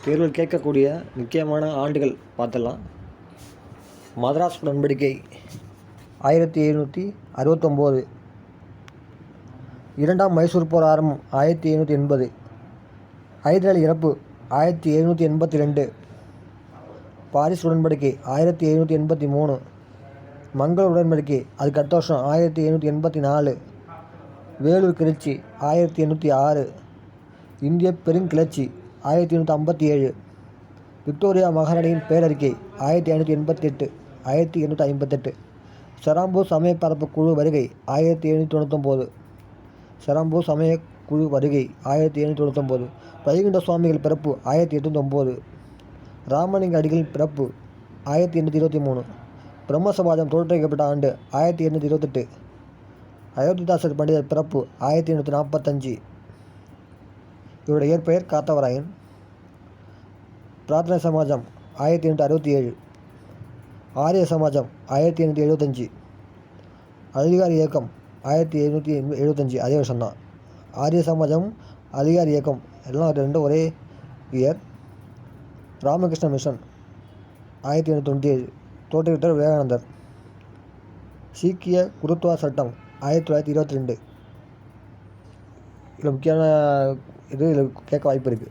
தேர்வில் கேட்கக்கூடிய முக்கியமான ஆண்டுகள் பார்த்துடலாம். மதராஸ் உடன்படிக்கை 1769, இரண்டாம் மைசூர் போர் ஆரம்பம் 1780, ஹைதர் அலி இறப்பு 1782, பாரிஸ் உடன்படிக்கை 1783, மங்கள உடன்படிக்கை அதுக்கு அடுத்த வருஷம் 1784, வேலூர் கிளர்ச்சி 1806, இந்திய பெருங்கிளர்ச்சி 1857, விக்டோரியா மகாராணியின் பேரறிக்கை 1588, 1858, செராம்பூர் சமய பரப்பு குழு வருகை 1799, செராம்பூர் சமய குழு வருகை 1799, வைகுண்ட சுவாமிகள் பிறப்பு 1809, ராமலிங்க அடிகளின் பிறப்பு 1823, பிரம்மசமாஜம் தோற்றுவிக்கப்பட்ட ஆண்டு 1828, அயோத்திதாசர் பண்டிதர் பிறப்பு 1845, இவருடைய இயற்பெயர் காத்தவராயன். பிரார்த்தனை சமாஜம் 1867, ஆரிய சமாஜம் 1875, அதிகாரி இயக்கம் 1775, அதே வருஷம்தான். ஆரிய சமாஜம், அதிகாரி இயக்கம் எல்லாம் ரெண்டும் ஒரே இயர். ராமகிருஷ்ண மிஷன் 1897, தோற்றுவித்தவர் விவேகானந்தர். சீக்கிய குருத்வா சட்டம் 1922. இதில் முக்கியமான இதில் கேட்க வாய்ப்பு இருக்குது.